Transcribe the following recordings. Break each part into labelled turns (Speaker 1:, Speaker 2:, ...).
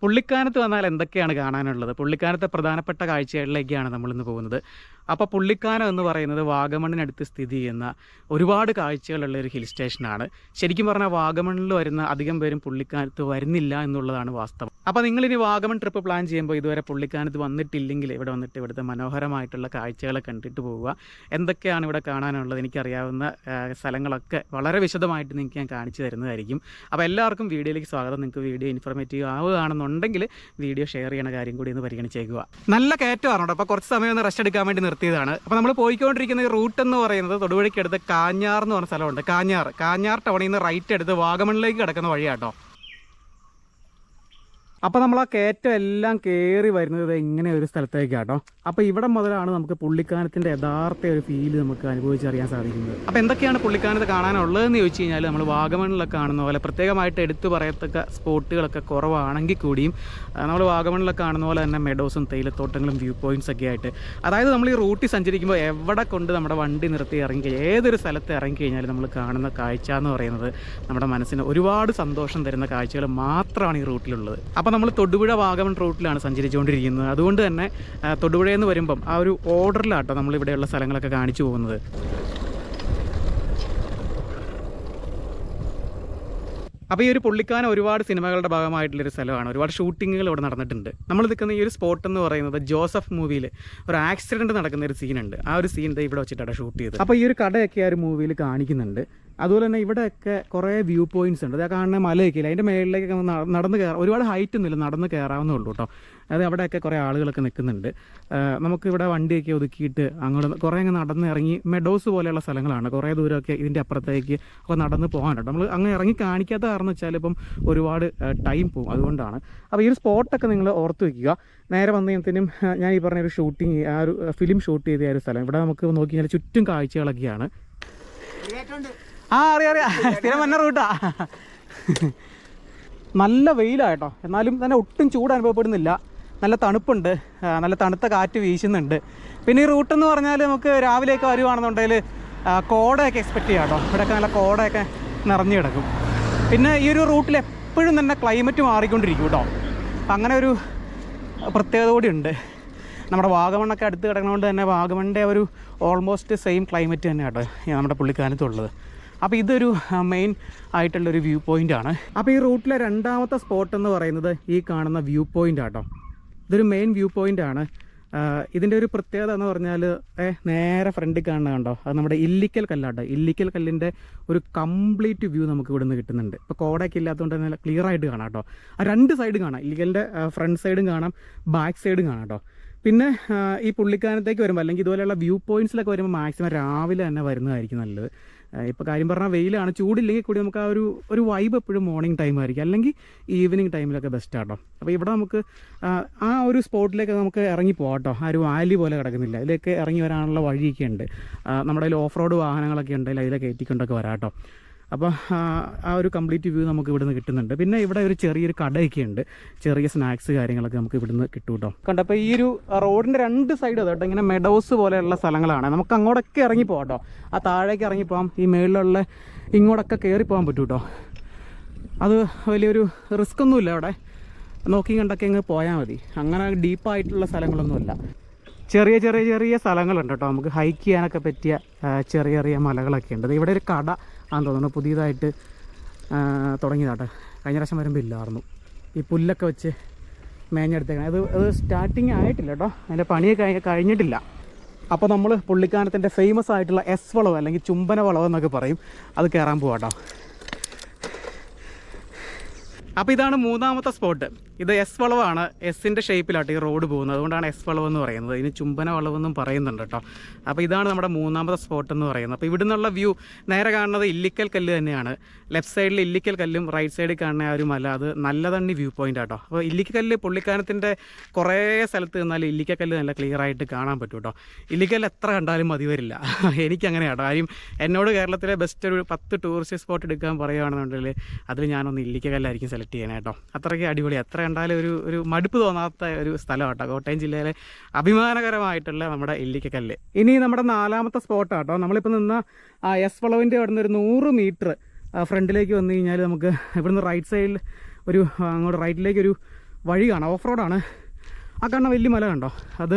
Speaker 1: പുള്ളിക്കാനത്ത് വന്നാൽ എന്തൊക്കെയാണ് കാണാനുള്ളത്? പുള്ളിക്കാനത്തെ പ്രധാനപ്പെട്ട കാഴ്ചകളിലേക്കാണ് നമ്മളിന്ന് പോകുന്നത്. അപ്പോൾ പുള്ളിക്കാനം എന്ന് പറയുന്നത് വാഗമണ്ണിനടുത്ത് സ്ഥിതി ചെയ്യുന്ന ഒരുപാട് കാഴ്ചകളുള്ള ഒരു ഹിൽ സ്റ്റേഷനാണ്. ശരിക്കും പറഞ്ഞാൽ വാഗമണ്ണിൽ വരുന്ന അധികം പേരും പുള്ളിക്കാനത്ത് വരുന്നില്ല എന്നുള്ളതാണ് വാസ്തവം. അപ്പോൾ നിങ്ങളിനി വാഗമൺ ട്രിപ്പ് പ്ലാൻ ചെയ്യുമ്പോൾ ഇതുവരെ പുള്ളിക്കാനത്ത് വന്നിട്ടില്ലെങ്കിൽ ഇവിടെ വന്നിട്ട് ഇവിടുത്തെ മനോഹരമായിട്ടുള്ള കാഴ്ചകളെ കണ്ടിട്ട് പോവുക. എന്തൊക്കെയാണ് ഇവിടെ കാണാനുള്ളത്, എനിക്കറിയാവുന്ന സ്ഥലങ്ങളൊക്കെ വളരെ വിശദമായിട്ട് നിങ്ങൾക്ക് ഞാൻ കാണിച്ചു തരുന്നതായിരിക്കും. അപ്പോൾ എല്ലാവർക്കും വീഡിയോയിലേക്ക് സ്വാഗതം. നിങ്ങൾക്ക് വീഡിയോ ഇൻഫോർമേറ്റീവ് ആവുകയാണെന്നുണ്ടെങ്കിൽ വീഡിയോ ഷെയർ ചെയ്യുന്ന കാര്യം കൂടി ഒന്ന് പരിഗണിച്ചേക്കുക. നല്ല കയറ്റമാണ് കേട്ടോ. അപ്പോൾ കുറച്ച് സമയം ഒന്ന് റെസ്റ്റ് എടുക്കാൻ വേണ്ടി നിർത്തിയതാണ്. അപ്പോൾ നമ്മൾ പോയിക്കൊണ്ടിരിക്കുന്ന ഈ റൂട്ട് എന്ന് പറയുന്നത് തൊടുപുഴയ്ക്കടുത്ത് കാഞ്ഞാർ എന്ന് പറഞ്ഞ സ്ഥലമുണ്ട്. കാഞ്ഞാർ ടൗണിൽ നിന്ന് റൈറ്റ് എടുത്ത് വാഗമണിലേക്ക് കിടക്കുന്ന വഴിയാട്ടോ. അപ്പോൾ നമ്മൾ ആ കയറ്റം എല്ലാം കയറി വരുന്നത് ഇങ്ങനെ ഒരു സ്ഥലത്തേക്കാട്ടോ. അപ്പോൾ ഇവിടെ മുതലാണ് നമുക്ക് പുള്ളിക്കാനത്തിൻ്റെ യഥാർത്ഥ ഒരു ഫീല് നമുക്ക് അനുഭവിച്ചറിയാൻ സാധിക്കുന്നത്. അപ്പോൾ എന്തൊക്കെയാണ് പുള്ളിക്കാനത്ത് കാണാനുള്ളതെന്ന് ചോദിച്ചു കഴിഞ്ഞാൽ നമ്മൾ വാഗമണിലൊക്കെ കാണുന്ന പോലെ പ്രത്യേകമായിട്ട് എടുത്തു പറയത്തക്ക സ്പോട്ടുകളൊക്കെ കുറവാണെങ്കിൽ കൂടിയും നമ്മൾ വാഗമണിലൊക്കെ കാണുന്ന പോലെ തന്നെ മെഡോസും തേയിലത്തോട്ടങ്ങളും വ്യൂ പോയിൻറ്റ്സ് ഒക്കെ ആയിട്ട്, അതായത് നമ്മൾ ഈ റൂട്ടിൽ സഞ്ചരിക്കുമ്പോൾ എവിടെ കൊണ്ട് നമ്മുടെ വണ്ടി നിർത്തി ഇറങ്ങി ഏതൊരു സ്ഥലത്ത് ഇറങ്ങിക്കഴിഞ്ഞാൽ നമ്മൾ കാണുന്ന കാഴ്ച എന്ന് പറയുന്നത് നമ്മുടെ മനസ്സിന് ഒരുപാട് സന്തോഷം തരുന്ന കാഴ്ചകൾ മാത്രമാണ് ഈ റൂട്ടിലുള്ളത്. അപ്പോൾ നമ്മൾ തൊടുപുഴ വാഗമൺ റൂട്ടിലാണ് സഞ്ചരിച്ചുകൊണ്ടിരിക്കുന്നത്. അതുകൊണ്ട് തന്നെ തൊടുപുഴയിൽ നിന്ന് വരുമ്പം ആ ഒരു ഓർഡറിലാട്ടോ നമ്മളിവിടെയുള്ള സ്ഥലങ്ങളൊക്കെ കാണിച്ചു പോകുന്നത്. അപ്പോൾ ഈ ഒരു പുള്ളിക്കാനം ഒരുപാട് സിനിമകളുടെ ഭാഗമായിട്ടുള്ളൊരു സ്ഥലമാണ്. ഒരുപാട് ഷൂട്ടിങ്ങുകൾ ഇവിടെ നടന്നിട്ടുണ്ട്. നമ്മൾ നിൽക്കുന്ന ഈ ഒരു സ്പോട്ട് എന്ന് പറയുന്നത് ജോസഫ് മൂവിയിൽ ഒരു ആക്സിഡൻറ്റ് നടക്കുന്ന ഒരു സീനുണ്ട്. ആ ഒരു സീൻ ഇവിടെ വെച്ചിട്ടാണ് ഷൂട്ട് ചെയ്തത്. അപ്പോൾ ഈ ഒരു കടയൊക്കെ ആ ഒരു മൂവിയിൽ കാണിക്കുന്നുണ്ട്. അതുപോലെ തന്നെ ഇവിടെയൊക്കെ കുറേ വ്യൂ പോയിൻറ്റ്സ് ഉണ്ട്. അത് കാണുന്ന മലയൊക്കെ ഇല്ല, അതിൻ്റെ മേളിലേക്കൊക്കെ നടന്ന് കയറാം. ഒരുപാട് ഹൈറ്റ് ഒന്നുമില്ല, നടന്ന് കയറാവുന്നേ ഉള്ളൂ കേട്ടോ. അത് അവിടെയൊക്കെ കുറേ ആളുകളൊക്കെ നിൽക്കുന്നുണ്ട്. നമുക്കിവിടെ വണ്ടിയൊക്കെ ഒതുക്കിയിട്ട് അങ്ങോട്ട് കുറേ അങ്ങ് നടന്ന് ഇറങ്ങി മെഡോസ് പോലെയുള്ള സ്ഥലങ്ങളാണ്. കുറേ ദൂരമൊക്കെ ഇതിൻ്റെ അപ്പുറത്തേക്ക് ഒക്കെ നടന്ന് പോകാൻ കേട്ടോ. നമ്മൾ അങ്ങ് ഇറങ്ങി കാണിക്കാത്ത കാരണം വെച്ചാൽ ഇപ്പം ഒരുപാട് ടൈം പോകും, അതുകൊണ്ടാണ്. അപ്പോൾ ഈ ഒരു സ്പോട്ടൊക്കെ നിങ്ങൾ ഓർത്ത് വയ്ക്കുക. നേരെ വന്നതിനും ഞാൻ ഈ പറഞ്ഞൊരു ഷൂട്ടിങ്, ആ ഒരു ഫിലിം ഷൂട്ട് ചെയ്ത ഒരു സ്ഥലം. ഇവിടെ നമുക്ക് നോക്കി കഴിഞ്ഞാൽ ചുറ്റും കാഴ്ചകളൊക്കെയാണ്. അറിയാം, സ്ഥിരം വന്ന റൂട്ടാ. നല്ല വെയിലാട്ടോ, എന്നാലും തന്നെ ഒട്ടും ചൂട് അനുഭവപ്പെടുന്നില്ല. നല്ല തണുപ്പുണ്ട്, നല്ല തണുത്ത കാറ്റ് വീശുന്നുണ്ട്. പിന്നെ ഈ റൂട്ടെന്ന് പറഞ്ഞാൽ നമുക്ക് രാവിലെയൊക്കെ വരുവാണെന്നുണ്ടെങ്കിൽ കോടയൊക്കെ എക്സ്പെക്റ്റ് ചെയ്യാം കേട്ടോ. ഇവിടെയൊക്കെ നല്ല കോടയൊക്കെ നിറഞ്ഞു കിടക്കും. പിന്നെ ഈ ഒരു റൂട്ടിൽ എപ്പോഴും തന്നെ ക്ലൈമറ്റ് മാറിക്കൊണ്ടിരിക്കും കേട്ടോ. അങ്ങനെ ഒരു പ്രത്യേകത കൂടി ഉണ്ട്. നമ്മുടെ വാഗമണ്ണൊക്കെ അടുത്ത് കിടക്കുന്നതുകൊണ്ട് തന്നെ വാഗമണിൻ്റെ ഒരു ഓൾമോസ്റ്റ് സെയിം ക്ലൈമറ്റ് തന്നെ കേട്ടോ നമ്മുടെ പുള്ളിക്കാനത്തുള്ളത്. അപ്പോൾ ഇതൊരു മെയിൻ ആയിട്ടുള്ളൊരു വ്യൂ പോയിൻ്റാണ്. അപ്പോൾ ഈ റൂട്ടിലെ രണ്ടാമത്തെ സ്പോട്ട് എന്ന് പറയുന്നത് ഈ കാണുന്ന വ്യൂ പോയിൻ്റ് ആട്ടോ. ഇതൊരു മെയിൻ വ്യൂ പോയിൻ്റാണ്. ഇതിൻ്റെ ഒരു പ്രത്യേകത എന്ന് പറഞ്ഞാൽ നേരെ ഫ്രണ്ടിൽ കാണുന്ന കണ്ടോ, അത് നമ്മുടെ ഇല്ലിക്കൽ കല്ലാട്ടോ. ഇല്ലിക്കൽ കല്ലിൻ്റെ ഒരു കംപ്ലീറ്റ് വ്യൂ നമുക്ക് ഇവിടെ നിന്ന് കിട്ടുന്നുണ്ട്. ഇപ്പോൾ കോടയൊക്കെ ഇല്ലാത്തതുകൊണ്ട് തന്നെ ക്ലിയർ ആയിട്ട് കാണാം കേട്ടോ. ആ രണ്ട് സൈഡും കാണാം, ഇല്ലിക്കലിൻ്റെ ഫ്രണ്ട് സൈഡും കാണാം, ബാക്ക് സൈഡും കാണാം കേട്ടോ. പിന്നെ ഈ പുള്ളിക്കാനത്തേക്ക് വരുമ്പോൾ അല്ലെങ്കിൽ ഇതുപോലെയുള്ള വ്യൂ പോയിൻറ്റ്സിലൊക്കെ വരുമ്പോൾ മാക്സിമം രാവിലെ തന്നെ വരുന്നതായിരിക്കും നല്ലത്. ഇപ്പോൾ കാര്യം പറഞ്ഞാൽ വെയിലാണ്, ചൂടില്ലെങ്കിൽ കൂടി നമുക്ക് ആ ഒരു വൈബ് എപ്പോഴും മോർണിംഗ് ടൈം ആയിരിക്കും, അല്ലെങ്കിൽ ഈവനിങ് ടൈമിലൊക്കെ ബെസ്റ്റ് ആട്ടോ. അപ്പോൾ ഇവിടെ നമുക്ക് ആ ഒരു സ്പോട്ടിലേക്ക് നമുക്ക് ഇറങ്ങി പോകാം കേട്ടോ. ആ ഒരു വാലി പോലെ കിടക്കുന്നില്ല, ഇതിലേക്ക് ഇറങ്ങി വരാനുള്ള വഴിയൊക്കെ ഉണ്ട്. നമ്മുടെ കയ്യിൽ ഓഫ് റോഡ് വാഹനങ്ങളൊക്കെ ഉണ്ടെങ്കിൽ അതിലൊക്കെ കയറ്റിക്കൊണ്ടൊക്കെ വരാം കേട്ടോ. അപ്പോൾ ആ ഒരു കംപ്ലീറ്റ് വ്യൂ നമുക്ക് ഇവിടുന്ന് കിട്ടുന്നുണ്ട്. പിന്നെ ഇവിടെ ഒരു ചെറിയൊരു കടയൊക്കെ ഉണ്ട്, ചെറിയ സ്നാക്സ് കാര്യങ്ങളൊക്കെ നമുക്ക് ഇവിടുന്ന് കിട്ടും കേട്ടോ. കണ്ടപ്പോൾ ഈ ഒരു റോഡിൻ്റെ രണ്ട് സൈഡ് കേട്ടോ ഇങ്ങനെ മെഡോസ് പോലെയുള്ള സ്ഥലങ്ങളാണ്. നമുക്ക് അങ്ങോട്ടൊക്കെ ഇറങ്ങി പോകാം കേട്ടോ. ആ താഴേക്ക് ഇറങ്ങിപ്പോകാം, ഈ മേളിലുള്ള ഇങ്ങോട്ടൊക്കെ കയറി പോകാൻ പറ്റും കേട്ടോ. അത് വലിയൊരു റിസ്ക് ഒന്നുമില്ല, അവിടെ നോക്കി കണ്ടൊക്കെ ഇങ്ങ് പോയാൽ മതി. അങ്ങനെ ഡീപ്പായിട്ടുള്ള സ്ഥലങ്ങളൊന്നുമില്ല, ചെറിയ ചെറിയ ചെറിയ സ്ഥലങ്ങളുണ്ട് കേട്ടോ. നമുക്ക് ഹൈക്ക് ചെയ്യാനൊക്കെ പറ്റിയ ചെറിയ ചെറിയ മലകളൊക്കെ ഉണ്ട്. ഇവിടെ ഒരു കട ആണെന്ന് തോന്നുന്നു, പുതിയതായിട്ട് തുടങ്ങിയതാട്ടെ. കഴിഞ്ഞ പ്രാവശ്യം വരുമ്പോൾ ഇല്ലായിരുന്നു. ഈ പുല്ലൊക്കെ വെച്ച് മേഞ്ഞെടുത്തേക്കണം. അത് സ്റ്റാർട്ടിങ് ആയിട്ടില്ല കേട്ടോ, അതിൻ്റെ പണിയൊക്കെ കഴിഞ്ഞിട്ടില്ല. അപ്പോൾ നമ്മൾ പുള്ളിക്കാനത്തിൻ്റെ ഫേമസ് ആയിട്ടുള്ള എസ് വളവ് അല്ലെങ്കിൽ ചുംബന വളവ് എന്നൊക്കെ പറയും, അത് കയറാൻ പോവാം കേട്ടോ. അപ്പോൾ ഇതാണ് മൂന്നാമത്തെ സ്പോട്ട്. ഇത് എസ് വളവാണ്, എസിൻ്റെ ഷേപ്പിലാട്ടോ ഈ റോഡ് പോകുന്നത്, അതുകൊണ്ടാണ് എസ് വളവ് എന്ന് പറയുന്നത്. ഇതിന് ചുംബന വളവെന്നും പറയുന്നുണ്ട് കേട്ടോ. അപ്പോൾ ഇതാണ് നമ്മുടെ മൂന്നാമത്തെ സ്പോട്ട് എന്ന് പറയുന്നത്. അപ്പോൾ ഇവിടെ നിന്നുള്ള വ്യൂ നേരെ കാണുന്നത് ഇല്ലിക്കൽ കല്ല് തന്നെയാണ്. ലെഫ്റ്റ് സൈഡിൽ ഇല്ലിക്കൽ കല്ലും റൈറ്റ് സൈഡിൽ കാണുന്ന ആ ഒരു മല, അത് നല്ലതണ്ണി വ്യൂ പോയിൻ്റ് ആട്ടോ. അപ്പോൾ ഇല്ലിക്കല്ല് പുള്ളിക്കാനത്തിൻ്റെ കുറേ സ്ഥലത്ത് നിന്നാൽ ഇല്ലിക്കല്ല് നല്ല ക്ലിയർ ആയിട്ട് കാണാൻ പറ്റും കേട്ടോ. ഇല്ലിക്കല്ല് എത്ര കണ്ടാലും മതി വരില്ല, എനിക്കങ്ങനെ കേട്ടോ. കാര്യം എന്നോട് കേരളത്തിലെ ബെസ്റ്റ് ഒരു 10 ടൂറിസ്റ്റ് സ്പോട്ട് എടുക്കാൻ പറയുകയാണെന്നുണ്ടെങ്കിൽ അതിൽ ഞാനൊന്ന് ഇല്ലിക്കല്ലായിരിക്കും സെലക്ട് ചെയ്യണേ കേട്ടോ. അത്രയ്ക്ക് അടിപൊളി, എത്ര കണ്ടാലും ഒരു മടുപ്പ് തോന്നാത്ത ഒരു സ്ഥലം കേട്ടോ. കോട്ടയം ജില്ലയിലെ അഭിമാനകരമായിട്ടുള്ള നമ്മുടെ ഇല്ലിക്കല്ല്. ഇനി നമ്മുടെ നാലാമത്തെ സ്പോട്ടാട്ടോ. നമ്മളിപ്പോൾ നിന്ന എസ് വളവിൻ്റെ അവിടെ നിന്ന് ഒരു 100 മീറ്റർ ഫ്രണ്ടിലേക്ക് വന്നു കഴിഞ്ഞാൽ നമുക്ക് ഇവിടുന്ന് റൈറ്റ് സൈഡിൽ ഒരു അങ്ങോട്ട് റൈറ്റിലേക്കൊരു വഴി കാണാം, ഓഫ് റോഡാണ്. ആ കാണുന്ന വലിയ മല കണ്ടോ, അത്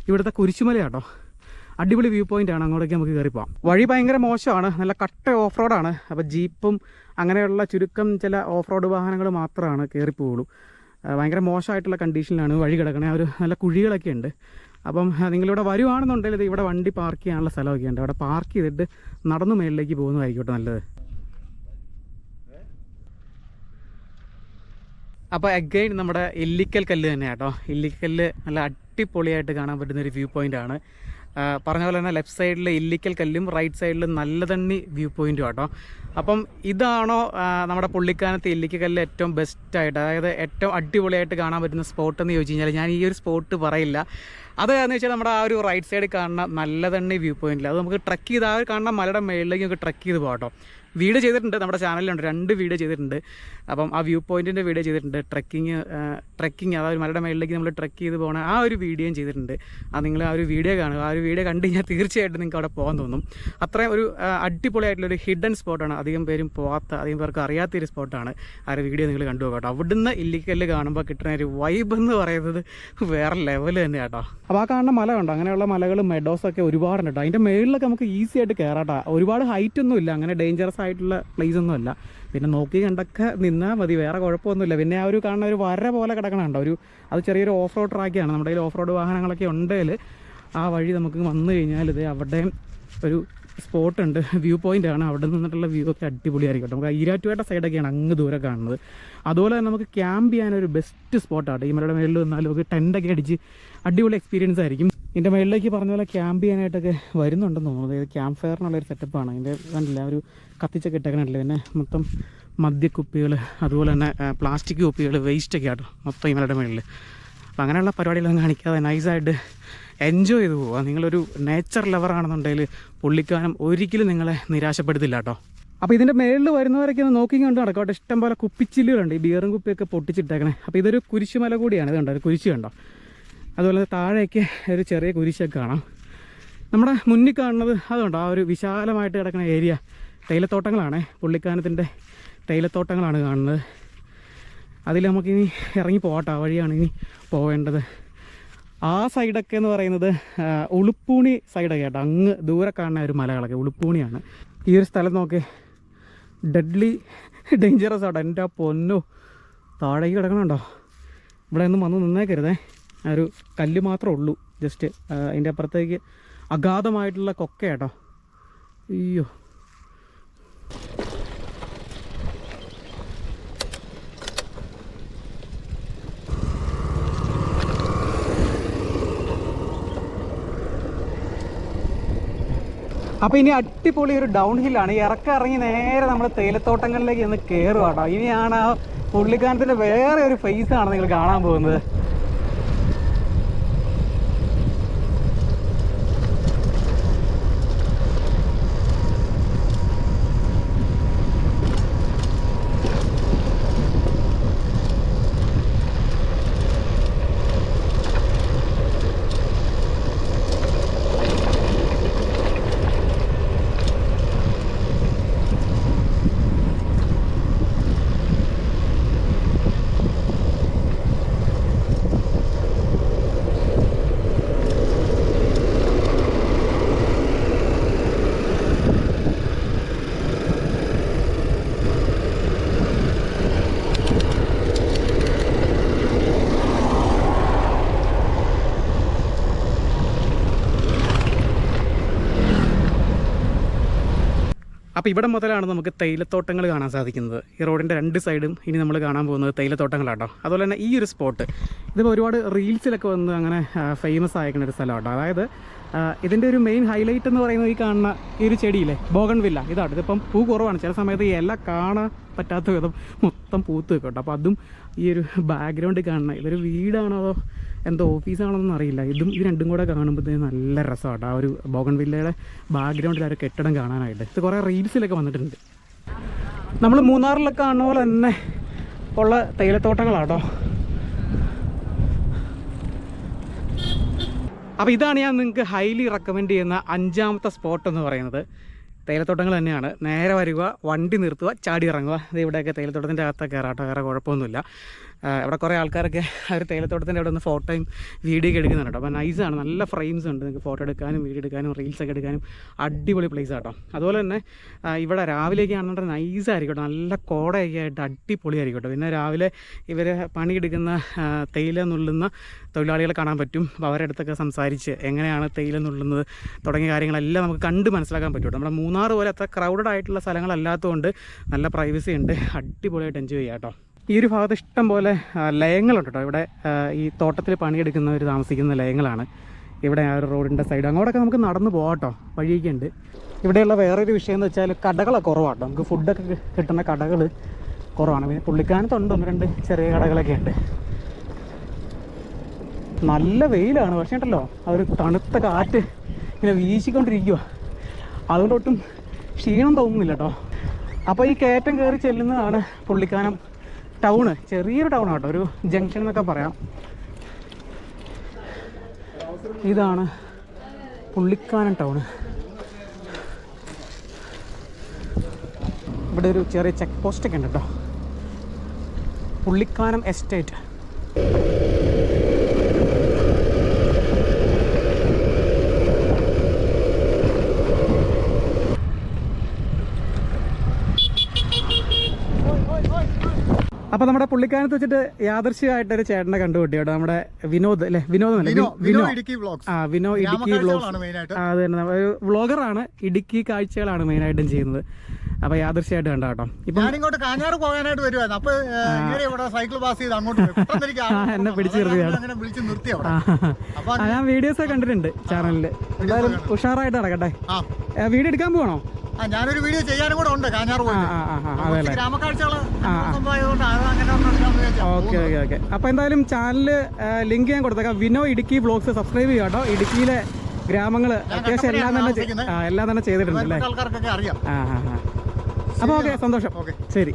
Speaker 1: ഇവിടുത്തെ കുരിശുമലയാട്ടോ. അടിപൊളി വ്യൂ പോയിൻ്റാണ്, അങ്ങോട്ടേക്ക് നമുക്ക് കയറിപ്പോവാം. വഴി ഭയങ്കര മോശമാണ്, നല്ല കട്ട ഓഫ് റോഡാണ്. അപ്പോൾ ജീപ്പും അങ്ങനെയുള്ള ചുരുക്കം ചില ഓഫ് റോഡ് വാഹനങ്ങൾ മാത്രമാണ് കയറിപ്പോവുള്ളൂ. ഭയങ്കര മോശമായിട്ടുള്ള കണ്ടീഷനിലാണ് വഴി കിടക്കണേ. ഒരു നല്ല കുഴികളൊക്കെ ഉണ്ട്. അപ്പം നിങ്ങളിവിടെ വരുവാണെന്നുണ്ടെങ്കിൽ ഇവിടെ വണ്ടി പാർക്ക് ചെയ്യാനുള്ള സ്ഥലമൊക്കെ ഉണ്ട്. അവിടെ പാർക്ക് ചെയ്തിട്ട് നടന്നു മേളിലേക്ക് പോകുന്നതായിരിക്കട്ടെ നല്ലത്. അപ്പോൾ അഗൈൻ നമ്മുടെ ഇല്ലിക്കൽ കല്ല് തന്നെ കേട്ടോ. ഇല്ലിക്കല്ല് നല്ല അടിപൊളിയായിട്ട് കാണാൻ പറ്റുന്നൊരു വ്യൂ പോയിൻ്റാണ്. പറഞ്ഞ പോലെ തന്നെ ലെഫ്റ്റ് സൈഡിൽ ഇല്ലിക്കൽ കല്ലും റൈറ്റ് സൈഡിൽ നല്ലതണ്ണി വ്യൂ പോയിൻറ്റും കേട്ടോ. അപ്പം ഇതാണോ നമ്മുടെ പുള്ളിക്കാനത്തെ ഇല്ലിക്കൽ കല്ല് ഏറ്റവും ബെസ്റ്റായിട്ട്, അതായത് ഏറ്റവും അടിപൊളിയായിട്ട് കാണാൻ പറ്റുന്ന സ്പോട്ട് എന്ന് ചോദിച്ചു കഴിഞ്ഞാൽ ഞാൻ ഈ ഒരു സ്പോട്ട് പറയില്ല. അതെന്ന് വെച്ചാൽ നമ്മുടെ ആ ഒരു റൈറ്റ് സൈഡിൽ കാണുന്ന നല്ലതണ്ണി വ്യൂ പോയിൻറ്റിൽ അത് നമുക്ക് ട്രക്ക് ചെയ്ത് ആ കാണുന്ന മലയുടെ മേളിലേക്ക് നമുക്ക് ട്രക്ക് ചെയ്ത് പോകാം കേട്ടോ. വീഡിയോ ചെയ്തിട്ടുണ്ട്, നമ്മുടെ ചാനലിലുണ്ട്, 2 വീഡിയോ ചെയ്തിട്ടുണ്ട്. അപ്പം ആ വ്യൂ പോയിൻറ്റിൻ്റെ വീഡിയോ ചെയ്തിട്ടുണ്ട്. ട്രക്കിങ് അതായത് മലയുടെ മേളിലേക്ക് നമ്മൾ ട്രക്ക് ചെയ്ത് പോകണ ആ ഒരു വീഡിയോയും ചെയ്തിട്ടുണ്ട്. അത് നിങ്ങൾ ആ ഒരു വീഡിയോ കാണുക. ആ ഒരു വീഡിയോ കണ്ടു കഴിഞ്ഞാൽ തീർച്ചയായിട്ടും നിങ്ങൾക്ക് അവിടെ പോകാൻ തോന്നും. അത്രയും ഒരു അടിപൊളിയായിട്ടുള്ളൊരു ഹിഡൻ സ്പോട്ടാണ്, അധികം പേരും പോകാത്ത, അധികം പേർക്ക് അറിയാത്തൊരു സ്പോട്ടാണ്. ആ ഒരു വീഡിയോ നിങ്ങൾ കണ്ടു പോകാം കേട്ടോ. അവിടുന്ന് ഇല്ലിക്കല്ല് കാണുമ്പോൾ കിട്ടുന്ന ഒരു വൈബ് എന്ന് പറയുന്നത് വേറെ ലെവൽ തന്നെ കേട്ടോ. അപ്പോൾ ആ കാണുന്ന മല കണ്ടോ, അങ്ങനെയുള്ള മലകളും മെഡോസൊക്കെ ഒരുപാടുണ്ട് കേട്ടോ. അതിൻ്റെ മേളിലൊക്കെ നമുക്ക് ഈസി ആയിട്ട് കയറാട്ടോ. ഒരുപാട് ഹൈറ്റ് ഒന്നും ഇല്ല, അങ്ങനെ ഡേഞ്ചറസ് ആയിട്ടുള്ള പ്ലേസ് ഒന്നും അല്ല. പിന്നെ നോക്കി കണ്ടൊക്കെ നിന്നാൽ മതി, വേറെ കുഴപ്പമൊന്നുമില്ല. പിന്നെ ആ ഒരു കാണുന്ന ഒരു വര പോലെ കിടക്കണുണ്ടോ, അത് ചെറിയൊരു ഓഫ് റോഡ് ട്രാക്കാണ്. നമ്മുടെ കയ്യിൽ ഓഫ് റോഡ് വാഹനങ്ങളൊക്കെ ഉണ്ടെങ്കിൽ ആ വഴി നമുക്ക് വന്നു കഴിഞ്ഞാൽ ഇത് അവിടെയും ഒരു സ്പോട്ടുണ്ട്, വ്യൂ പോയിൻ്റാണ്. അവിടെ നിന്നിട്ടുള്ള വ്യൂ ഒക്കെ അടിപൊളിയായിരിക്കും. നമുക്ക് ഈരാറ്റുപേട്ട സൈഡൊക്കെയാണ് അങ്ങ് ദൂരെ കാണുന്നത്. അതുപോലെ തന്നെ നമുക്ക് ക്യാമ്പ് ചെയ്യാനൊരു ബെസ്റ്റ് സ്പോട്ടാണ്. ഈ മലയുടെ മേളിൽ നിന്നാലും നമുക്ക് ടെൻ്റൊക്കെ അടിച്ച് അടിപൊളി എക്സ്പീരിയൻസ് ആയിരിക്കും. ഇതിൻ്റെ മേളിലേക്ക് പറഞ്ഞ പോലെ ക്യാമ്പ് ചെയ്യാനായിട്ടൊക്കെ വരുന്നുണ്ടെന്ന് തോന്നുന്നു. അതായത് ക്യാമ്പ് ഫയറിനുള്ളൊരു സെറ്റപ്പാണ്. അതിൻ്റെ കണ്ടില്ല, ഒരു കത്തിച്ചൊക്കെ ഇട്ടേക്കണല്ലേ. പിന്നെ മൊത്തം മദ്യക്കുപ്പികൾ, അതുപോലെ തന്നെ പ്ലാസ്റ്റിക് കുപ്പികൾ, വേസ്റ്റൊക്കെ ആട്ടോ മൊത്തം ഈ മലയുടെ മേളിൽ. അപ്പം അങ്ങനെയുള്ള പരിപാടികളൊന്നും കാണിക്കാതെ നൈസായിട്ട് എൻജോയ് ചെയ്ത് പോവുക. നിങ്ങളൊരു നേച്ചർ ലവറാണെന്നുണ്ടെങ്കിൽ പുള്ളിക്കാനം ഒരിക്കലും നിങ്ങളെ നിരാശപ്പെടുത്തില്ല കേട്ടോ. അപ്പോൾ ഇതിൻ്റെ മേളിൽ വരുന്നവരൊക്കെ ഒന്ന് നോക്കി കൊണ്ട് നടക്കട്ടെ. ഇഷ്ടം പോലെ കുപ്പിച്ചില്ലുകളുണ്ട്, ഈ ബിയറും കുപ്പിയൊക്കെ പൊട്ടിച്ചിട്ടേക്കണേ. അപ്പോൾ ഇതൊരു കുരിശുമല കൂടിയാണ്. ഇത് കണ്ടോ, ഒരു കുരിശ് കണ്ടോ. അതുപോലെ താഴേക്ക് ഒരു ചെറിയ കുരിശൊക്കെ കാണാം. നമ്മുടെ മുന്നിൽ കാണുന്നത് അതുകൊണ്ടോ, ആ ഒരു വിശാലമായിട്ട് കിടക്കുന്ന ഏരിയ തേയിലത്തോട്ടങ്ങളാണ്. പുള്ളിക്കാനത്തിൻ്റെ തേയിലത്തോട്ടങ്ങളാണ് കാണുന്നത്. അതിൽ നമുക്കിനി ഇറങ്ങി പോകട്ടോ, ആ വഴിയാണ് ഇനി പോവേണ്ടത്. ആ സൈഡൊക്കെ എന്ന് പറയുന്നത് ഉളുപ്പൂണി സൈഡൊക്കെ കേട്ടോ. അങ്ങ് ദൂരെ കാണുന്ന ഒരു മലകളൊക്കെ ഉളുപ്പൂണിയാണ്. ഈ ഒരു സ്ഥലം നോക്കി ഡെഡ്ലി ഡേഞ്ചറസ് ആട്ടോ. എൻ്റെ ആ പൊന്നോ, താഴേക്ക് കിടക്കണുണ്ടോ. ഇവിടെ ഒന്നും വന്ന് നിന്നേക്കരുതേ. ഒരു കല്ല് മാത്രമേ ഉള്ളൂ ജസ്റ്റ്. അതിൻ്റെ അപ്പുറത്തേക്ക് അഗാധമായിട്ടുള്ള കൊക്ക കേട്ടോ. അയ്യോ, അപ്പോൾ ഇനി അടിപൊളി ഒരു ഡൗൺ ഹില്ലാണ്. ഈ ഇറങ്ങി നേരെ നമ്മൾ തേയിലത്തോട്ടങ്ങളിലേക്ക് ഒന്ന് കയറുക കേട്ടോ. ഇനിയാണ് ആ പുള്ളിക്കാനത്തിൻ്റെ വേറെ ഒരു ഫേസാണ് നിങ്ങൾ കാണാൻ പോകുന്നത്. അപ്പോൾ ഇവിടെ മുതലാണ് നമുക്ക് തേയിലത്തോട്ടങ്ങൾ കാണാൻ സാധിക്കുന്നത്. ഈ റോഡിൻ്റെ 2 സൈഡും ഇനി നമ്മൾ കാണാൻ പോകുന്നത് തേയിലത്തോട്ടങ്ങളാട്ടോ. അതുപോലെ തന്നെ ഈ ഒരു സ്പോട്ട് ഇതിപ്പോൾ ഒരുപാട് റീൽസിലൊക്കെ വന്ന് അങ്ങനെ ഫേമസ് ആയിരിക്കുന്ന ഒരു സ്ഥലമാട്ടോ. അതായത് ഇതിൻ്റെ ഒരു മെയിൻ ഹൈലൈറ്റ് എന്ന് പറയുന്നത് ഈ കാണുന്ന ഈ ഒരു ചെടിയില്ലേ, ബോഗൺവില്ല. ഇതാണ്. ഇതിപ്പം പൂ കുറവാണ്, ചില സമയത്ത് ഈ ഇല കാണാൻ പറ്റാത്ത വിധം മൊത്തം പൂത്ത് വെക്കട്ടോ. അപ്പോൾ അതും ഈ ഒരു ബാക്ക്ഗ്രൗണ്ടിൽ കാണുന്ന ഇതൊരു വീടാണോ അതോ എന്തോ ഓഫീസാണോന്നൊന്നും അറിയില്ല. ഇത് രണ്ടും കൂടെ കാണുമ്പോഴത്തേന് നല്ല രസമാട്ടോ. ആ ഒരു ബോഗൺവില്ലയുടെ ബാക്ക്ഗ്രൗണ്ടിൽ ആ ഒരു കെട്ടിടം കാണാനായിട്ട്. ഇത് കുറേ റീൽസിലൊക്കെ വന്നിട്ടുണ്ട്. നമ്മൾ മൂന്നാറിലൊക്കെ കാണുന്ന പോലെ തന്നെ ഉള്ള തേയിലത്തോട്ടങ്ങളാട്ടോ. അപ്പോൾ ഇതാണ് ഞാൻ നിങ്ങൾക്ക് ഹൈലി റെക്കമെൻഡ് ചെയ്യുന്ന 5ാമത്തെ സ്പോട്ട് എന്ന് പറയുന്നത്. തേയിലത്തോട്ടങ്ങൾ തന്നെയാണ്. നേരെ വരിക, വണ്ടി നിർത്തുക, ചാടി ഇറങ്ങുക. ഇത് ഇവിടെയൊക്കെ തേയിലത്തോട്ടത്തിൻ്റെ അകത്തൊക്കെ കയറാട്ടോ, വേറെ കുഴപ്പമൊന്നുമില്ല. ഇവിടെ കുറേ ആൾക്കാരൊക്കെ ആ ഒരു തേയിലത്തോട്ടത്തിൻ്റെ അവിടെ ഒന്ന് ഫോട്ടോയും വീഡിയോ ഒക്കെ എടുക്കുന്നുണ്ട് കേട്ടോ. അപ്പോൾ നൈസാണ്, നല്ല ഫ്രെയിംസ് ഉണ്ട്, നിങ്ങൾക്ക് ഫോട്ടോ എടുക്കാനും വീഡിയോ എടുക്കാനും റീൽസൊക്കെ എടുക്കാനും അടിപൊളി പ്ലേസ് കേട്ടോ. അതുപോലെ തന്നെ ഇവിടെ രാവിലേക്ക് ആണെന്നുണ്ടെങ്കിൽ നൈസായിരിക്കും കേട്ടോ, നല്ല കോടയൊക്കെ ആയിട്ട് അടിപൊളിയായിരിക്കും കേട്ടോ. പിന്നെ രാവിലെ ഇവർ പണിയെടുക്കുന്ന തേയില നുള്ളുന്ന തൊഴിലാളികളെ കാണാൻ പറ്റും. അപ്പോൾ അവരുടെ അടുത്തൊക്കെ സംസാരിച്ച് എങ്ങനെയാണ് തേയില നുള്ളുന്നത് തുടങ്ങിയ കാര്യങ്ങളെല്ലാം നമുക്ക് കണ്ട് മനസ്സിലാക്കാൻ പറ്റും കേട്ടോ. നമ്മുടെ മൂന്നാർ പോലെ അത്ര ക്രൗഡഡ് ആയിട്ടുള്ള സ്ഥലങ്ങളല്ലാത്തതുകൊണ്ട് നല്ല പ്രൈവസി ഉണ്ട്, അടിപൊളിയായിട്ട് എൻജോയ് ചെയ്യാം കേട്ടോ. ഈ ഒരു ഭാഗത്ത് ഇഷ്ടം പോലെ ലയങ്ങളുണ്ട് കേട്ടോ. ഇവിടെ ഈ തോട്ടത്തിൽ പണിയെടുക്കുന്നവർ താമസിക്കുന്ന ലയങ്ങളാണ്. ഇവിടെ ആ ഒരു റോഡിൻ്റെ സൈഡ് അങ്ങോട്ടൊക്കെ നമുക്ക് നടന്നു പോകാം കേട്ടോ, വഴിയൊക്കെ ഉണ്ട്. ഇവിടെയുള്ള വേറൊരു വിഷയം എന്ന് വെച്ചാൽ കടകളൊക്കെ കുറവാട്ടോ, നമുക്ക് ഫുഡൊക്കെ കിട്ടുന്ന കടകൾ കുറവാണ്. പിന്നെ പുള്ളിക്കാനത്തുണ്ട് 1-2 ചെറിയ കടകളൊക്കെ ഉണ്ട്. നല്ല വെയിലാണ്, പക്ഷേ ഉണ്ടല്ലോ ആ ഒരു തണുത്ത കാറ്റ് ഇങ്ങനെ വീശിക്കൊണ്ടിരിക്കുക, അതുകൊണ്ട് ഒട്ടും ക്ഷീണം തോന്നുന്നില്ല കേട്ടോ. അപ്പോൾ ഈ കയറ്റം കയറി ചെല്ലുന്നതാണ് പുള്ളിക്കാനം ടൗണ്. ചെറിയൊരു ടൗൺ കേട്ടോ, ഒരു ജംഗ്ഷൻ എന്നൊക്കെ പറയാം. ഇതാണ് പുള്ളിക്കാനം ടൗണ്. ഇവിടെ ഒരു ചെറിയ ചെക്ക് പോസ്റ്റൊക്കെ ഉണ്ട് കേട്ടോ, പുള്ളിക്കാനം എസ്റ്റേറ്റ്. അപ്പോൾ നമ്മുടെ പുള്ളിക്കാനത്ത് വെച്ചിട്ട് യാദൃശ്യമായിട്ടൊരു ചേട്ടനെ കണ്ടുപിട്ടി കേട്ടോ, നമ്മുടെ വിനോദ് അല്ലേ, വിനോ ഇടുക്കി വ്ളോഗ്സ്. അത് തന്നെ, ഒരു വ്ളോഗറാണ്. ഇടുക്കി കാഴ്ചകളാണ് മെയിനായിട്ടും ചെയ്യുന്നത്. അപ്പോൾ യാദൃശ്യമായിട്ട് കണ്ട കേട്ടോ. ഇപ്പം
Speaker 2: ഞാനിങ്ങോട്ട് കാഞ്ഞാറ് പോകാനായിട്ട് വരുവായിരുന്നു. അപ്പോൾ സൈക്കിൾ പാസ് ചെയ്ത് അങ്ങോട്ട്
Speaker 1: എന്നെ പിടിച്ചു നിർത്തിയാണ്. ഞാൻ വീഡിയോസൊക്കെ കണ്ടിട്ടുണ്ട് ചാനലിൽ. എന്തായാലും ഉഷാറായിട്ട് നടക്കട്ടെ. വീഡിയോ എടുക്കാൻ പോകണോ?
Speaker 2: ഞാനൊരു വീഡിയോ ചെയ്യാനും കൂടെ ഉണ്ട് കാഞ്ഞാറ് പോയിട്ട്, ഗ്രാമക്കാഴ്ചകള്.
Speaker 1: Okay okay okay. അപ്പോൾ എന്തായാലും ചാനൽ ലിങ്ക് ഞാൻ കൊടുത്തേക്കാം, വിനോ ഇടുക്കി വ്ളോഗ്സ്. സബ്സ്ക്രൈബ് ചെയ്യുക കേട്ടോ. ഇടുക്കിയിലെ ഗ്രാമങ്ങൾ അത്യാവശ്യം എല്ലാം തന്നെ ചെയ്തിട്ടുണ്ട് അല്ലേ?
Speaker 2: ആൾക്കാർക്കൊക്കെ അറിയാം.
Speaker 1: അപ്പോൾ ഓക്കെ, സന്തോഷം. ശരി.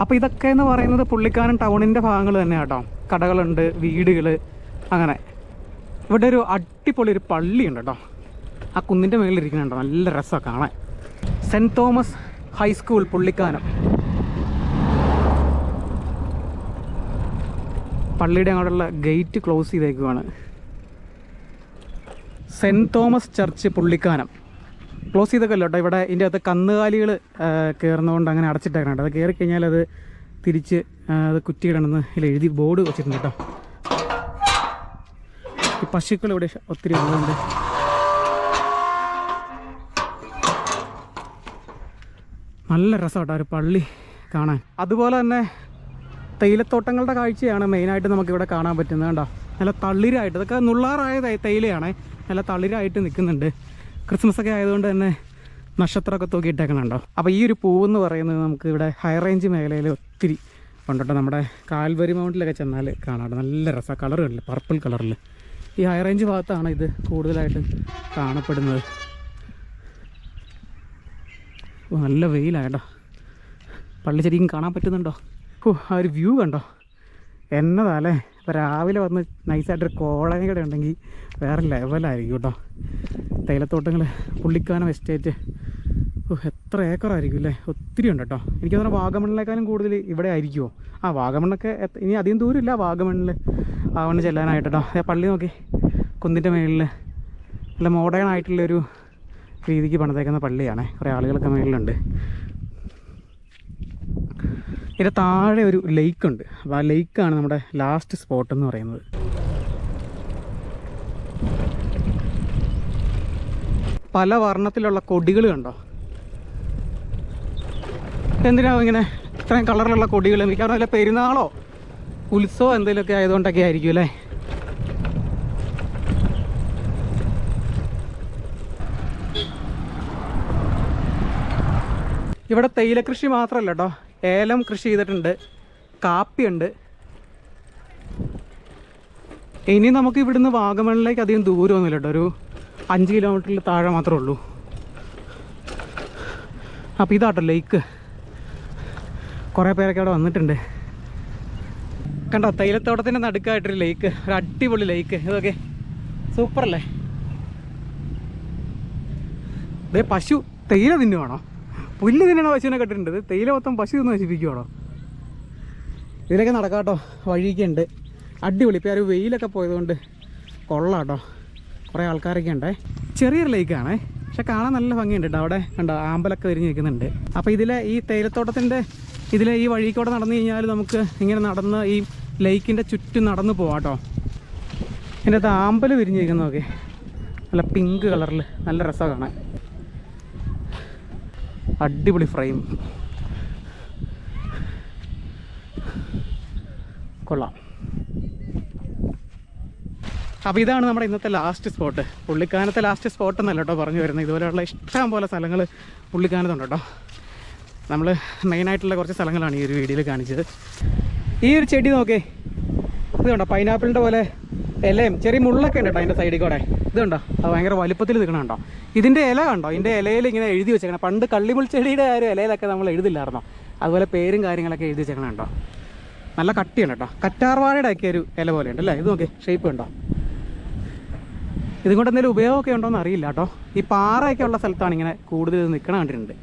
Speaker 1: അപ്പോൾ ഇതൊക്കെ എന്ന് പറയുന്നത് പുള്ളിക്കാനം ടൗണിൻ്റെ ഭാഗങ്ങൾ തന്നെ കേട്ടോ. കടകളുണ്ട്, വീടുകൾ, അങ്ങനെ. ഇവിടെ ഒരു അടിപൊളി ഒരു പള്ളിയുണ്ട് കേട്ടോ, ആ കുന്നിൻ്റെ മുകളിലിരിക്കുന്നുണ്ടോ, നല്ല രസമാണ് കാണാൻ. Saint Thomas high school Pullikkanam. പള്ളിയുടെ അങ്ങോട്ടുള്ള ഗേറ്റ് ക്ലോസ് ചെയ്തേക്കുവാണ്. Saint Thomas church Pullikkanam close ചെയ്തേക്കല്ലോ കേട്ടോ. ഇവിടെ ഇതിൻ്റെ അകത്ത് കന്നുകാലികൾ കയറുന്നതുകൊണ്ട് അങ്ങനെ അടച്ചിട്ടേക്കണം. അത് കയറി കഴിഞ്ഞാൽ അത് തിരിച്ച് അത് കുറ്റിയിടണമെന്ന് ഇതിൽ എഴുതി ബോർഡ് വെച്ചിട്ടുണ്ട് കേട്ടോ. ഈ പശുക്കൾ ഇവിടെ ഒത്തിരി ഉള്ളതുകൊണ്ട് നല്ല രസം കേട്ടോ ഒരു പള്ളി കാണാൻ. അതുപോലെ തന്നെ തേയിലത്തോട്ടങ്ങളുടെ കാഴ്ചയാണ് മെയിനായിട്ട് നമുക്കിവിടെ കാണാൻ പറ്റുന്നത്. കണ്ടോ, നല്ല തളിരായിട്ട്, ഇതൊക്കെ നുള്ളാറായ തേയിലയാണ്, നല്ല തളിരായിട്ട് നിൽക്കുന്നുണ്ട്. ക്രിസ്മസൊക്കെ ആയതുകൊണ്ട് തന്നെ നക്ഷത്രമൊക്കെ തൂക്കിയിട്ടേക്കണുണ്ടോ. അപ്പോൾ ഈ ഒരു പൂവെന്ന് പറയുന്നത് നമുക്ക് ഇവിടെ ഹൈ റേഞ്ച് മേഖലയിൽ ഒത്തിരി ഉണ്ടോ. നമ്മുടെ കാൽവരി മൗണ്ടിലൊക്കെ ചെന്നാൽ കാണാം, നല്ല രസം. കളർ കണ്ടില്ല, പർപ്പിൾ കളറിൽ. ഈ ഹൈ റേഞ്ച് ഭാഗത്താണ് ഇത് കൂടുതലായിട്ട് കാണപ്പെടുന്നത്. നല്ല വെയിലായിട്ടോ, പള്ളി ശരിക്കും കാണാൻ പറ്റുന്നുണ്ടോ? ആ ഒരു വ്യൂ കണ്ടോ, എന്നതാല്ലേ. ഇപ്പോൾ രാവിലെ വന്ന് നൈസായിട്ടൊരു കോളനി കൂടെ ഉണ്ടെങ്കിൽ വേറെ ലെവലായിരിക്കും കേട്ടോ. തേയിലത്തോട്ടങ്ങൾ, പുള്ളിക്കാനം എസ്റ്റേറ്റ്, എത്ര ഏക്കറായിരിക്കും അല്ലേ, ഒത്തിരി ഉണ്ട് കേട്ടോ. എനിക്ക് തോന്നുന്നു വാഗമണ്ണിനേക്കാളും കൂടുതൽ ഇവിടെ ആയിരിക്കുമോ. വാഗമണ്ണൊക്കെ ഇനി അധികം ദൂരമില്ല വാഗമണ്ണിൽ ചെല്ലാനായിട്ട് കേട്ടോ. പള്ളി നോക്കി, കുന്നിൻ്റെ മേളിൽ നല്ല മോഡേൺ ആയിട്ടുള്ളൊരു രീതിക്ക് പണിതേക്കുന്ന പള്ളിയാണ്. കുറേ ആളുകളൊക്കെ മേളിലുണ്ട്. ഇതിൻ്റെ താഴെ ഒരു ലേക്കുണ്ട്. അപ്പോൾ ആ ലേക്കാണ് നമ്മുടെ ലാസ്റ്റ് സ്പോട്ട് എന്ന് പറയുന്നത്. പല വർണ്ണത്തിലുള്ള കൊടികൾ കണ്ടോ. എന്തിനാണ് ഇങ്ങനെ ഇത്രയും കളറിലുള്ള കൊടികൾ? മിക്കവാറും വല്ല പെരുന്നാളോ ഉത്സവം എന്തെങ്കിലുമൊക്കെ ആയതുകൊണ്ടൊക്കെ ആയിരിക്കും അല്ലേ. ഇവിടെ തേയില കൃഷി മാത്രമല്ല കേട്ടോ, ഏലം കൃഷി ചെയ്തിട്ടുണ്ട്, കാപ്പിയുണ്ട്. ഇനി നമുക്ക് ഇവിടുന്ന് വാഗമണിലേക്ക് അധികം ദൂരമൊന്നുമില്ല കേട്ടോ, ഒരു 5 കിലോമീറ്ററിൽ താഴെ മാത്രമേ ഉള്ളൂ. അപ്പോൾ ഇതാട്ടോ ലേക്ക്. കുറേ പേരൊക്കെ അവിടെ വന്നിട്ടുണ്ട്. കണ്ടോ, തേയിലത്തോട്ടത്തിൻ്റെ നടുക്കായിട്ടൊരു ലേക്ക്, ഒരു അടിപൊളി ലേക്ക്. ഇതൊക്കെ സൂപ്പറല്ലേ. ഇതേ പശു തേയില തിന്നുവാണോ? പുല്ല് തന്നെയാണ് പശുവിനെ കെട്ടിട്ടുണ്ട്. തേയില മൊത്തം പശു ഒന്ന് നശിപ്പിക്കുവാണോ? ഇതിലൊക്കെ നടക്കാട്ടോ, വഴിയൊക്കെ ഉണ്ട്. അടിപൊളി. ഇപ്പോൾ ഒരു വെയിലൊക്കെ പോയതുകൊണ്ട് കൊള്ളാം കേട്ടോ. കുറേ ആൾക്കാരൊക്കെ ഉണ്ടേ. ചെറിയൊരു ലേക്കാണേ, പക്ഷെ കാണാൻ നല്ല ഭംഗിയുണ്ട് കേട്ടോ. അവിടെ കണ്ടോ ആമ്പലൊക്കെ വിരിഞ്ഞ് നിൽക്കുന്നുണ്ട്. അപ്പോൾ ഇതിലെ ഈ തേയിലത്തോട്ടത്തിൻ്റെ ഇതിലെ ഈ വഴിക്കൂടെ നടന്നു കഴിഞ്ഞാൽ നമുക്ക് ഇങ്ങനെ നടന്ന് ഈ ലേക്കിൻ്റെ ചുറ്റും നടന്നു പോവാം കേട്ടോ. ഇതിൻ്റെ അകത്ത് ആമ്പൽ വിരിഞ്ഞിരിക്കുന്നതൊക്കെ നല്ല പിങ്ക് കളറിൽ നല്ല രസമാണ് കാണാൻ. അടിപൊളി ഫ്രെയിം, കൊള്ളാം. അപ്പോൾ ഇതാണ് നമ്മുടെ ഇന്നത്തെ ലാസ്റ്റ് സ്പോട്ട്. പുള്ളിക്കാനത്തെ ലാസ്റ്റ് സ്പോട്ട് എന്നല്ല കേട്ടോ പറഞ്ഞു വരുന്നത്. ഇതുപോലെയുള്ള ഇഷ്ടം പോലെ സ്ഥലങ്ങൾ പുള്ളിക്കാനത്തുണ്ട് കേട്ടോ. നമ്മൾ മെയിനായിട്ടുള്ള കുറച്ച് സ്ഥലങ്ങളാണ് ഈ ഒരു വീഡിയോയിൽ കാണിച്ചത്. ഈ ഒരു ചെടി നോക്കേ, ഇത് കണ്ടോ പൈനാപ്പിളിൻ്റെ പോലെ ഇലയും ചെറിയ മുള്ളൊക്കെ ഉണ്ട് കേട്ടോ അതിൻ്റെ സൈഡിൽ കൂടെ. ഇത് കണ്ടോ, അത് ഭയങ്കര വലുപ്പത്തിൽ നിൽക്കണം കേട്ടോ. ഇതിൻ്റെ ഇല കണ്ടോ, ഇതിൻ്റെ ഇലയിൽ ഇങ്ങനെ എഴുതി വെച്ചേക്കണം. പണ്ട് കള്ളിമുൾ ചെടിയുടെ ആ ഒരു ഇലയിലൊക്കെ നമ്മൾ എഴുതില്ലായിരുന്നോ, അതുപോലെ പേരും കാര്യങ്ങളൊക്കെ എഴുതി വെച്ചേക്കണം കേട്ടോ. നല്ല കട്ടിയാണ് കേട്ടോ. കറ്റാർവാഴയുടെ ഒക്കെ ഒരു ഇല പോലെ ഉണ്ട് അല്ലേ. ഇത് നോക്കേ, ഷേപ്പ് ഉണ്ടോ. ഇതുകൊണ്ട് എന്തെങ്കിലും ഉപയോഗമൊക്കെ ഉണ്ടോ എന്ന് അറിയില്ല കേട്ടോ. ഈ പാറയൊക്കെ ഉള്ള സ്ഥലത്താണ് ഇങ്ങനെ കൂടുതൽ നിൽക്കണം കണ്ടിട്ടുണ്ട്.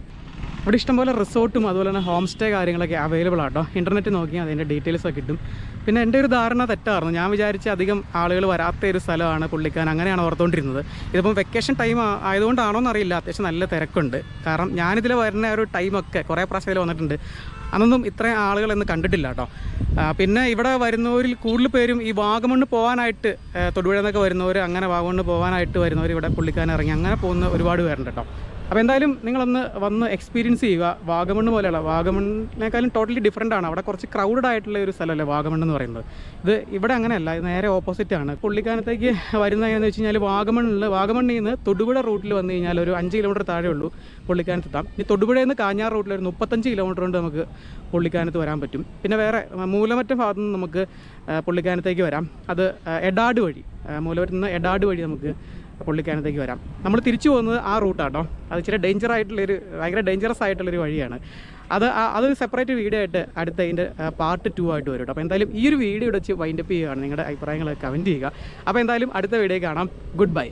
Speaker 1: ഇവിടെ ഇഷ്ടംപോലെ റിസോർട്ടും അതുപോലെ തന്നെ ഹോം സ്റ്റേ കാര്യങ്ങളൊക്കെ അവൈലബിൾ ആട്ടോ. ഇൻ്റർനെറ്റ് നോക്കിയാൽ അതിൻ്റെ ഡീറ്റെയിൽസൊക്കെ കിട്ടും. പിന്നെ എൻ്റെ ഒരു ധാരണ തെറ്റായിരുന്നു. ഞാൻ വിചാരിച്ച അധികം ആളുകൾ വരാത്ത ഒരു സ്ഥലമാണ് പുള്ളിക്കാൻ, അങ്ങനെയാണ് ഓർത്തുകൊണ്ടിരുന്നത്. ഇതിപ്പം വെക്കേഷൻ ടൈം ആയതുകൊണ്ടാണോ എന്നറിയില്ല, അത്യാവശ്യം നല്ല തിരക്കുണ്ട്. കാരണം ഞാനിതിൽ വരുന്ന ഒരു ടൈമൊക്കെ കുറേ പ്രാവശ്യം ഇതിൽ വന്നിട്ടുണ്ട്. അതൊന്നും ഇത്രയും ആളുകളെന്ന് കണ്ടിട്ടില്ല കേട്ടോ. പിന്നെ ഇവിടെ വരുന്നവരിൽ കൂടുതൽ പേരും ഈ വാഗമണ്ണ് പോകാനായിട്ട്, തൊടുപുഴയിൽ നിന്നൊക്കെ വരുന്നവർ അങ്ങനെ വാഗമണ്ണ് പോകാനായിട്ട് വരുന്നവർ ഇവിടെ പുള്ളിക്കാൻ ഇറങ്ങി അങ്ങനെ പോകുന്ന ഒരുപാട് പേരുണ്ട് കേട്ടോ. അപ്പോൾ എന്തായാലും നിങ്ങളൊന്ന് വന്ന് എക്സ്പീരിയൻസ് ചെയ്യുക. വാഗമണ്ണ് പോലെയുള്ള, വാഗമണ്ണിനേക്കാളും ടോട്ടലി ഡിഫറൻ്റ് ആണ്. അവിടെ കുറച്ച് ക്രൗഡഡ് ആയിട്ടുള്ള ഒരു സ്ഥലമല്ലേ വാഗമണ്ണ് എന്ന് പറയുന്നത്. ഇത് അങ്ങനെയല്ല, ഇത് നേരെ ഓപ്പോസിറ്റാണ്. പുള്ളിക്കാനത്തേക്ക് വരുന്നതെന്ന് വെച്ച് കഴിഞ്ഞാൽ വാഗമണ്ണിൽ നിന്ന് തൊടുപുഴ റൂട്ടിൽ വന്നു കഴിഞ്ഞാൽ ഒരു 5 കിലോമീറ്റർ താഴെ ഉള്ളൂ പുള്ളിക്കാനത്തെത്താം. ഈ തൊടുപുഴയിൽ നിന്ന് കാഞ്ഞാർ റൂട്ടിൽ ഒരു 35 കിലോമീറ്റർ കൊണ്ട് നമുക്ക് പുള്ളിക്കാനത്ത് വരാൻ പറ്റും. പിന്നെ വേറെ മൂലമറ്റം ഭാഗത്തു നിന്ന് നമുക്ക് പുള്ളിക്കാനത്തേക്ക് വരാം. അത് എടാട് വഴി, മൂലമറ്റത്ത് നിന്ന് എടാട് വഴി നമുക്ക് പുള്ളിക്കാനത്തേക്ക് വരാം. നമ്മൾ തിരിച്ചു പോകുന്നത് ആ റൂട്ടാട്ടോ. അത് ഇച്ചിരി ഭയങ്കര ഡേഞ്ചറസ് ആയിട്ടുള്ളൊരു വഴിയാണ്. അത് സെപ്പറേറ്റ് വീഡിയോ ആയിട്ട് അടുത്ത അതിൻ്റെ പാർട്ട് 2 ആയിട്ട് വരും കേട്ടോ. അപ്പോൾ എന്തായാലും ഈ ഒരു വീഡിയോ വെച്ച് വൈൻഡപ്പ് ചെയ്യുകയാണ്. നിങ്ങളുടെ അഭിപ്രായങ്ങൾ കമൻറ്റ് ചെയ്യുക. അപ്പോൾ എന്തായാലും അടുത്ത വീഡിയോ കാണാം. Good bye.